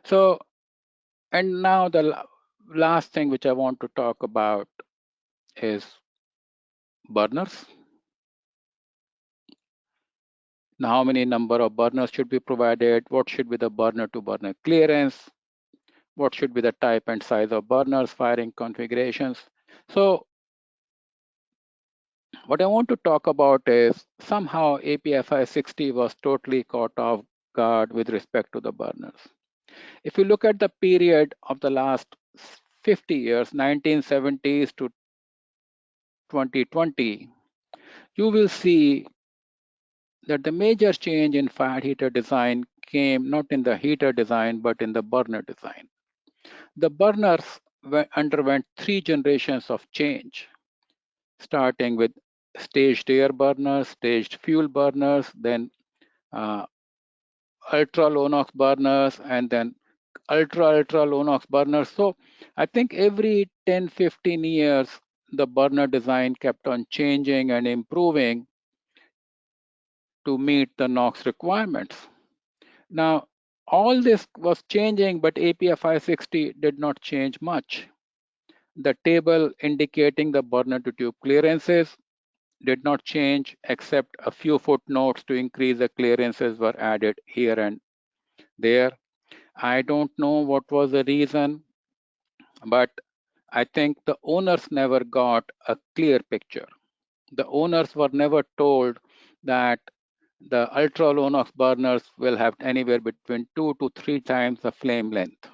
So, and now the last thing which I want to talk about is burners. Now, how many number of burners should be provided? What should be the burner to burner clearance? What should be the type and size of burners, firing configurations? So what I want to talk about is somehow APFI 60 was totally caught off guard with respect to the burners. If you look at the period of the last 50 years, 1970s to 2020, you will see that the major change in fired heater design came not in the heater design, but in the burner design. The burners underwent 3 generations of change, starting with staged air burners, staged fuel burners, then uh, ultra low NOx burners, and then ultra low NOx burners. So I think every 10-15 years, the burner design kept on changing and improving to meet the NOx requirements. Now, all this was changing, but APFI 60 did not change much. The table indicating the burner to tube clearances did not change, except a few footnotes to increase the clearances were added here and there. I don't know what was the reason, but I think the owners never got a clear picture. The owners were never told that the ultra low NOx burners will have anywhere between 2 to 3 times the flame length.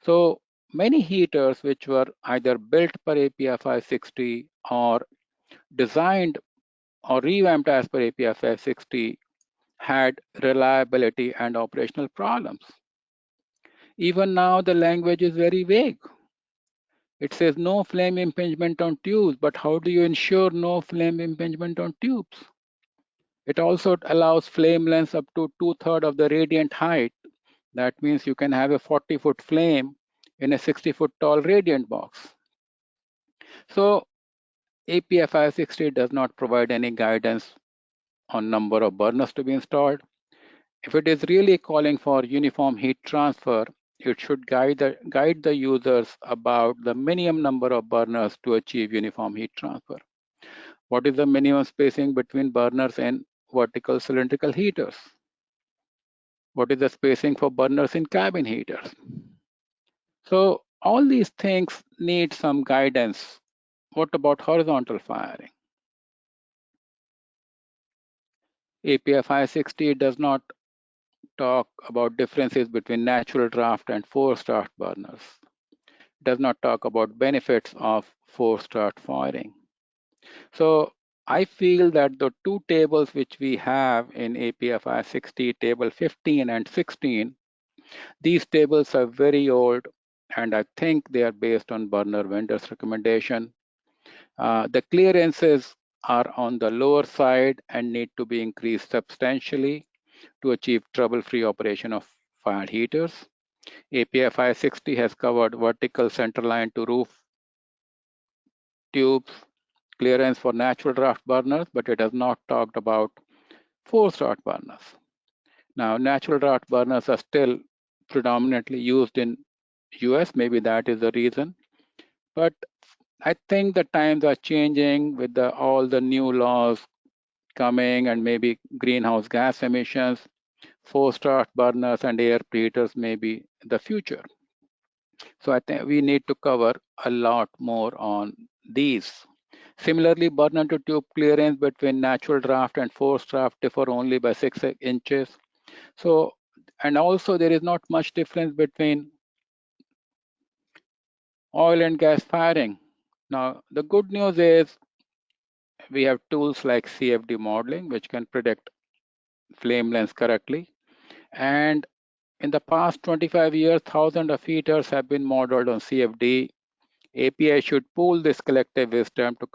So many heaters which were either built per APFI 60 or designed or revamped as per APFI 60 had reliability and operational problems. Even now, the language is very vague. It says no flame impingement on tubes, but how do you ensure no flame impingement on tubes? It also allows flame lengths up to 2/3 of the radiant height. That means you can have a 40-foot flame in a 60-foot tall radiant box. So APFI 60 does not provide any guidance on number of burners to be installed. If it is really calling for uniform heat transfer, it should guide the users about the minimum number of burners to achieve uniform heat transfer. What is the minimum spacing between burners and vertical cylindrical heaters? What is the spacing for burners in cabin heaters? So all these things need some guidance. What about horizontal firing? APFI 60 does not talk about differences between natural draft and forced draft burners. It does not talk about benefits of forced draft firing. So I feel that the two tables which we have in APFI 60, table 15 and 16, these tables are very old, and I think they are based on burner vendors' recommendation. The clearances are on the lower side and need to be increased substantially to achieve trouble-free operation of fired heaters. APFI 60 has covered vertical centerline to roof tubes clearance for natural draft burners, but it has not talked about forced draft burners. Now, natural draft burners are still predominantly used in US. Maybe that is the reason. But I think the times are changing with all the new laws coming and maybe greenhouse gas emissions. Forced draft burners and air preheaters may be the future. So I think we need to cover a lot more on these. Similarly, burner to tube clearance between natural draft and forced draft differ only by 6 inches. So, and also there is not much difference between oil and gas firing. Now, the good news is we have tools like CFD modeling, which can predict flame lengths correctly. And in the past 25 years, thousands of heaters have been modeled on CFD. API should pool this collective wisdom to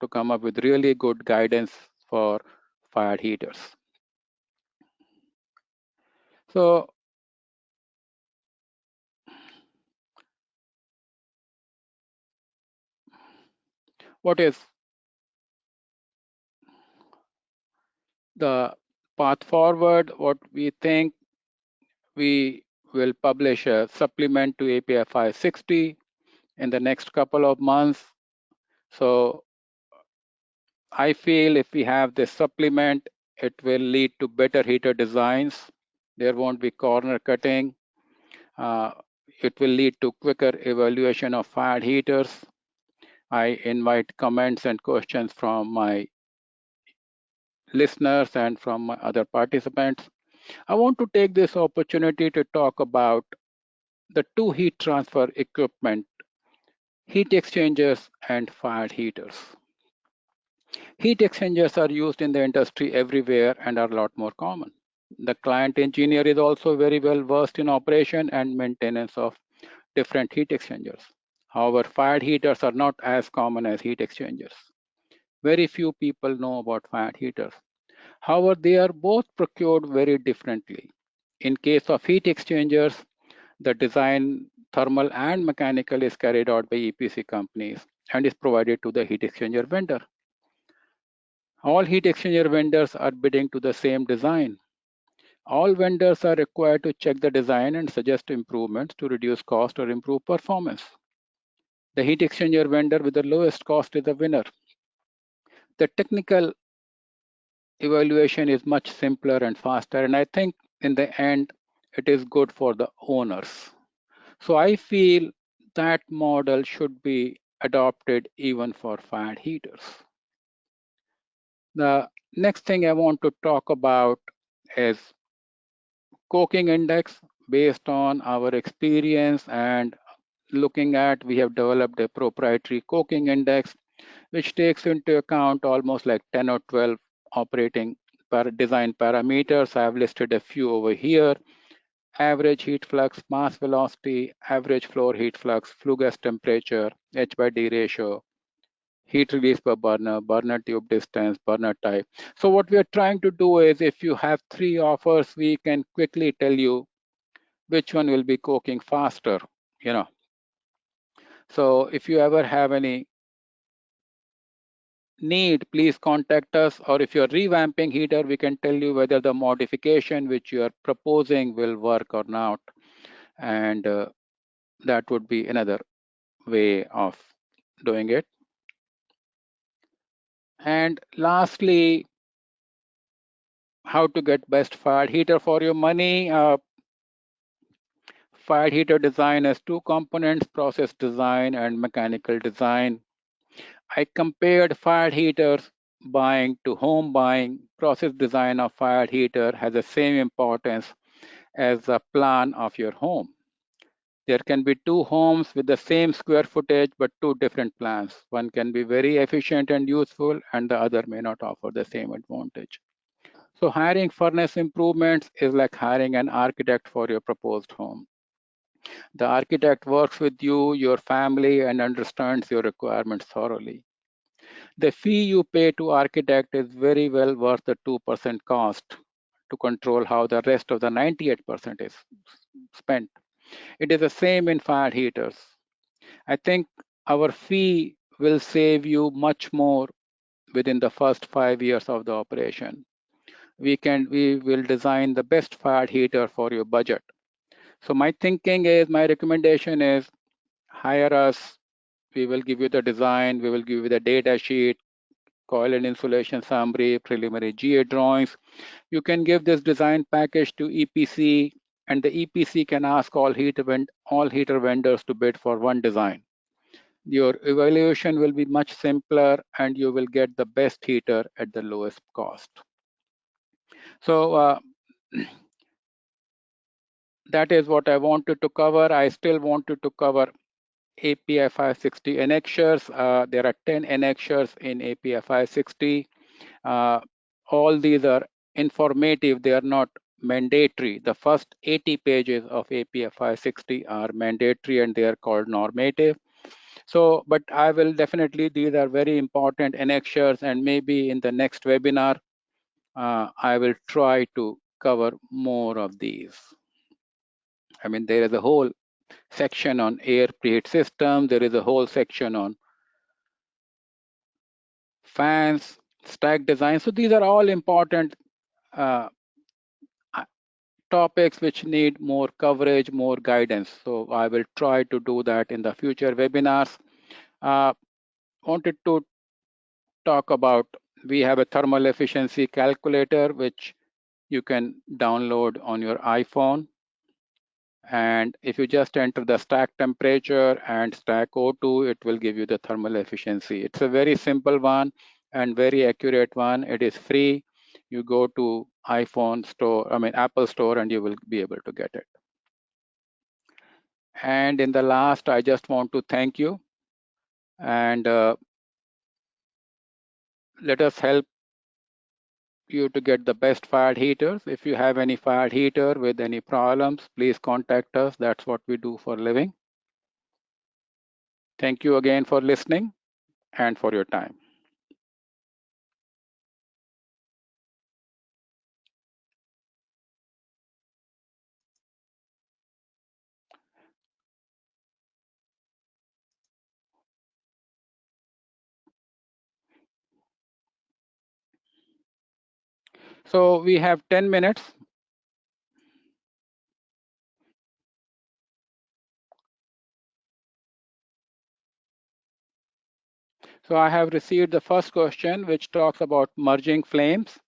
come up with really good guidance for fired heaters. So what is the path forward? What we think we will publish a supplement to API 560 in the next couple of months. So I feel if we have this supplement, it will lead to better heater designs. There won't be corner cutting. Uh, it will lead to quicker evaluation of fired heaters. I invite comments and questions from my listeners and from my other participants. I want to take this opportunity to talk about the two heat transfer equipment, heat exchangers and fired heaters. Heat exchangers are used in the industry everywhere and are a lot more common. The client engineer is also very well versed in operation and maintenance of different heat exchangers. However, fired heaters are not as common as heat exchangers. Very few people know about fired heaters. However, they are both procured very differently. In case of heat exchangers, the design, thermal and mechanical, is carried out by EPC companies and is provided to the heat exchanger vendor. All heat exchanger vendors are bidding to the same design. All vendors are required to check the design and suggest improvements to reduce cost or improve performance. The heat exchanger vendor with the lowest cost is the winner. The technical evaluation is much simpler and faster, and I think in the end, it is good for the owners. So I feel that model should be adopted even for fired heaters. The next thing I want to talk about is coking index. Based on our experience and looking at, we have developed a proprietary coking index which takes into account almost like 10 or 12 operating design parameters. I have listed a few over here: average heat flux, mass velocity, average floor heat flux, flue gas temperature, H by D ratio, heat release per burner, burner tube distance, burner type. So what we are trying to do is, if you have three offers, we can quickly tell you which one will be coking faster, you know. So if you ever have any need, please contact us. Or if you're revamping heater, we can tell you whether the modification which you are proposing will work or not. And that would be another way of doing it. And lastly, how to get best fired heater for your money. Fired heater design has two components: process design and mechanical design. I compared fired heaters buying to home buying. Process design of fired heater has the same importance as the plan of your home. There can be two homes with the same square footage but two different plans. One can be very efficient and useful, and the other may not offer the same advantage. So hiring furnace improvements is like hiring an architect for your proposed home. The architect works with you, your family, and understands your requirements thoroughly. The fee you pay to architect is very well worth the 2% cost to control how the rest of the 98% is spent. It is the same in fired heaters. I think our fee will save you much more within the first 5 years of the operation. We will design the best fired heater for your budget. So my recommendation is, hire us. We will give you the design, we will give you the data sheet, coil and insulation summary, preliminary GA drawings. You can give this design package to EPC, and the EPC can ask all heater vendors to bid for one design. Your evaluation will be much simpler, and you will get the best heater at the lowest cost. So that is what I wanted to cover. I still wanted to cover API 560 enactures. There are 10 enactures in API 560. All these are informative. They are not mandatory. The first 80 pages of API 560 are mandatory and they are called normative. So, but I will definitely, these are very important enactures, and maybe in the next webinar, I will try to cover more of these. I mean, there is a whole section on air preheat system. There is a whole section on fans, stack design. So these are all important uh, topics which need more coverage, more guidance. So I will try to do that in the future webinars. Wanted to talk about, we have a thermal efficiency calculator, which you can download on your iPhone. And if you just enter the stack temperature and stack O2, it will give you the thermal efficiency. It's a very simple one and very accurate one. It is free. You go to iPhone store, Apple store, and you will be able to get it. And in the last, I just want to thank you, and let us help you to get the best fired heaters. If you have any fired heater with any problems, please contact us. That's what we do for a living. Thank you again for listening and for your time. So we have 10 minutes. So I have received the first question, which talks about merging flames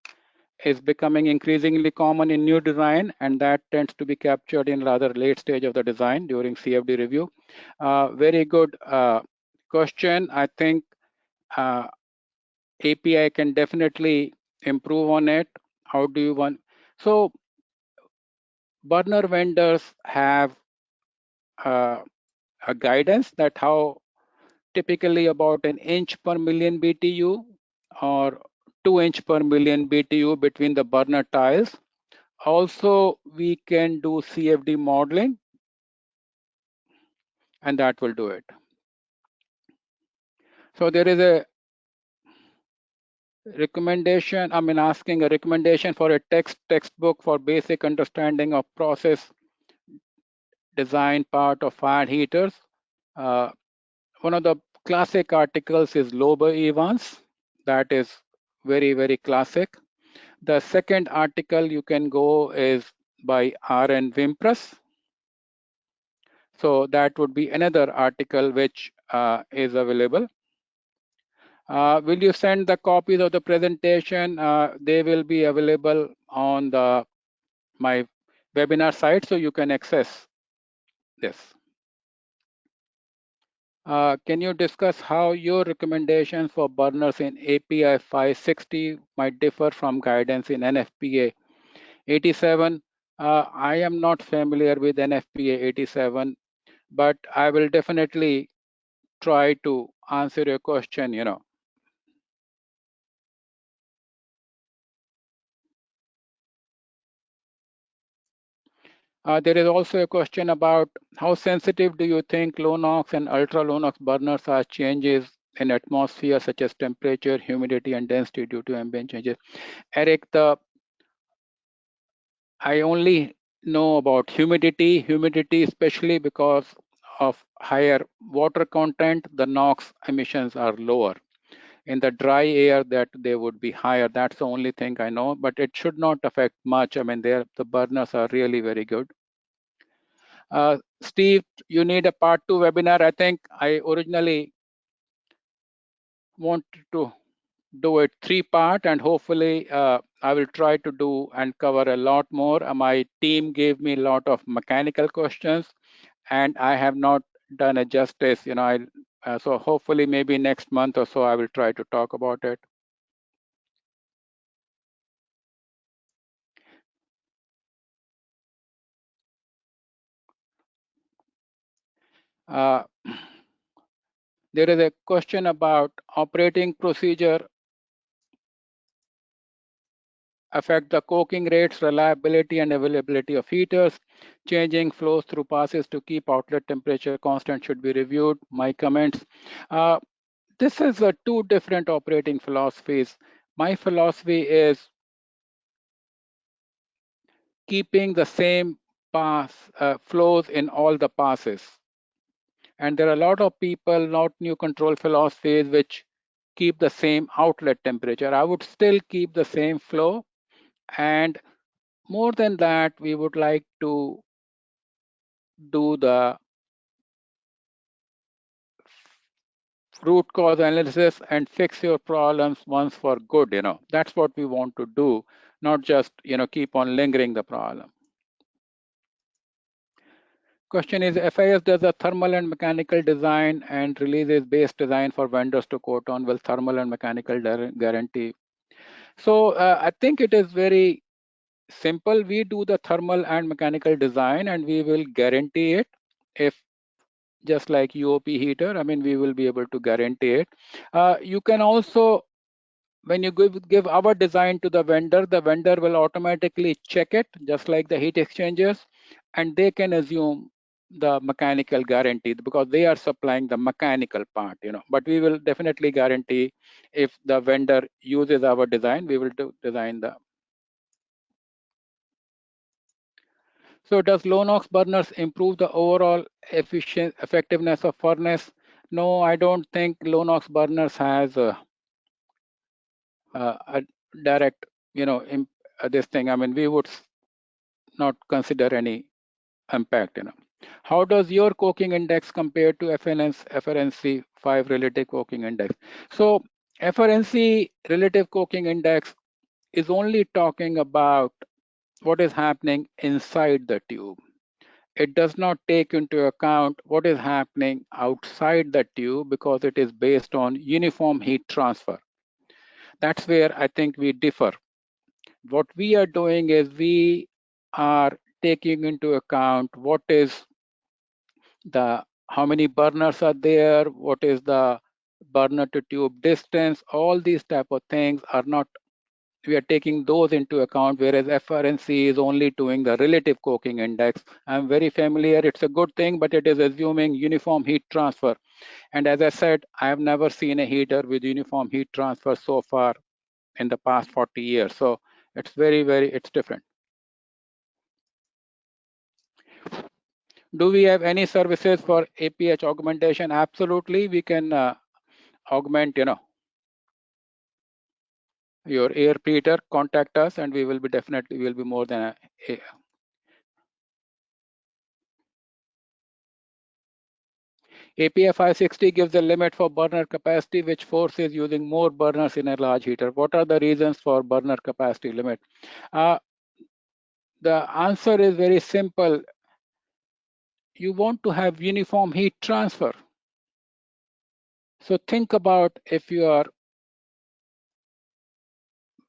is becoming increasingly common in new design, and that tends to be captured in rather late stage of the design during CFD review. Very good question. I think API can definitely improve on it. How do you want? So burner vendors have a guidance that how typically about an inch per million BTU or 2 inch per million BTU between the burner tiles. Also, we can do CFD modeling, and that will do it. So there is a recommendation, asking a recommendation for a textbook for basic understanding of process design part of fired heaters. One of the classic articles is Lober Evans. That is very, very classic. The second article you can go is by R.N. Wimpress. So that would be another article which is available. Will you send the copies of the presentation? They will be available on my webinar site, so you can access this. Can you discuss how your recommendations for burners in API 560 might differ from guidance in NFPA 87? I am not familiar with NFPA 87, but I will definitely try to answer your question, There is also a question about how sensitive do you think low NOx and ultra low NOx burners are changes in atmosphere such as temperature, humidity, and density due to ambient changes. Eric, I only know about humidity, especially because of higher water content, the NOx emissions are lower. In the dry air that they would be higher. That's the only thing I know, but it should not affect much. The burners are really very good. Steve, you need a part 2 webinar. I think I originally wanted to do it 3-part, and hopefully I will try to do and cover a lot more. My team gave me a lot of mechanical questions, and I have not done a justice. So hopefully maybe next month or so I will try to talk about it. Uh, there is a question about operating procedure affect the coking rates, reliability, and availability of heaters. Changing flows through passes to keep outlet temperature constant should be reviewed. My comments. This is two different operating philosophies. My philosophy is keeping the same pass flows in all the passes. And there are a lot of people, not new control philosophies, which keep the same outlet temperature. I would still keep the same flow, and More than that, we would like to do the root cause analysis and fix your problems once for good. That's what we want to do, not just keep on lingering the problem. Question is, FIS does a thermal and mechanical design and releases base design for vendors to quote on. Will thermal and mechanical guarantee? So I think it is very simple. We do the thermal and mechanical design and we will guarantee it. If just like UOP heater, I mean, we will be able to guarantee it. You can also, when you give our design to the vendor will automatically check it, just like the heat exchangers, and they can assume the mechanical guarantee because they are supplying the mechanical part. But we will definitely guarantee if the vendor uses our design, we will design the. So does low NOx burners improve the overall effectiveness of furnace? No, I don't think low NOx burners has a direct, this thing. I mean, we would not consider any impact. How does your coking index compare to FRNC 5 relative coking index? So FRNC relative coking index is only talking about what is happening inside the tube. It does not take into account what is happening outside the tube because it is based on uniform heat transfer. That's where I think we differ. What we are doing is we are taking into account what is the how many burners are there, what is the burner to tube distance, all these type of things are not, we are taking those into account, whereas FRNC is only doing the relative coking index. I'm very familiar, it's a good thing, but it is assuming uniform heat transfer. And as I said, I have never seen a heater with uniform heat transfer so far in the past 40 years. So it's it's different. Do we have any services for APH augmentation? Absolutely, we can augment, your air preheater. Contact us, and we will be definitely will be more than a APF 560 gives a limit for burner capacity, which forces using more burners in a large heater. What are the reasons for burner capacity limit? Uh, the answer is very simple. You want to have uniform heat transfer. So think about if you are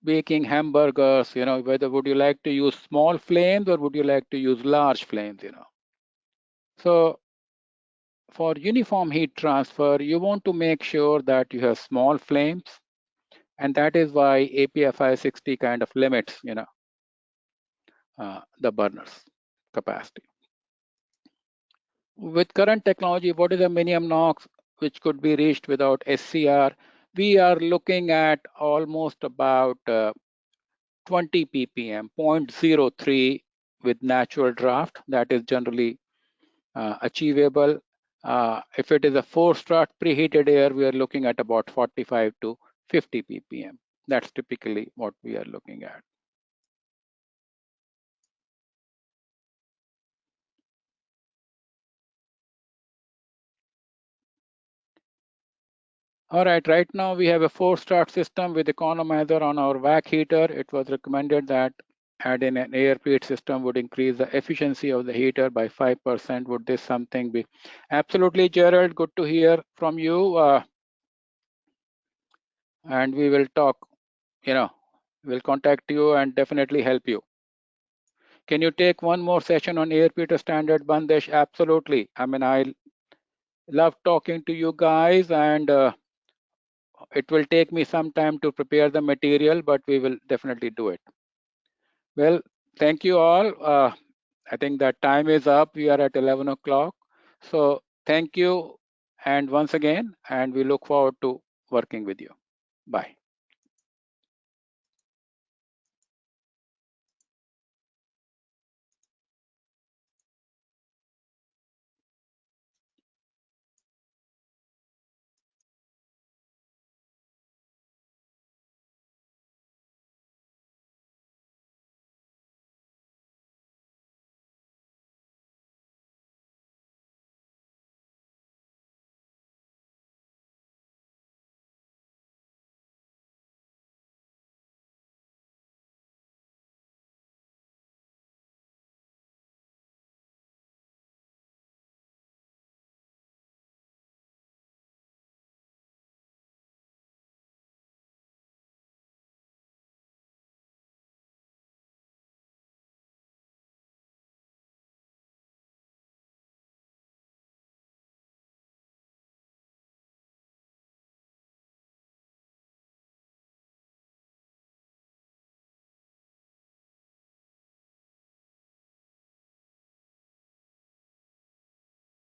baking hamburgers, whether would you like to use small flames or would you like to use large flames, So for uniform heat transfer, you want to make sure that you have small flames, and that is why APFI 60 kind of limits, the burners capacity. With current technology, what is the minimum NOx which could be reached without SCR? We are looking at almost about 20 ppm, 0.03 with natural draft. That is generally achievable. If it is a four-strut preheated air, we are looking at about 45 to 50 ppm. That's typically what we are looking at. All right now we have a four-strut system with economizer on our vac heater. It was recommended that adding an air preheat system would increase the efficiency of the heater by 5%. Would this something be? Absolutely, Gerald. Good to hear from you. And we will talk, we'll contact you and definitely help you. Can you take one more session on air preheater standard, Bandesh? Absolutely. I mean, I love talking to you guys, and it will take me some time to prepare the material, but we will definitely do it. Well, thank you all. I think that time is up. We are at 11 o'clock. So thank you. And once again, and we look forward to working with you. Bye.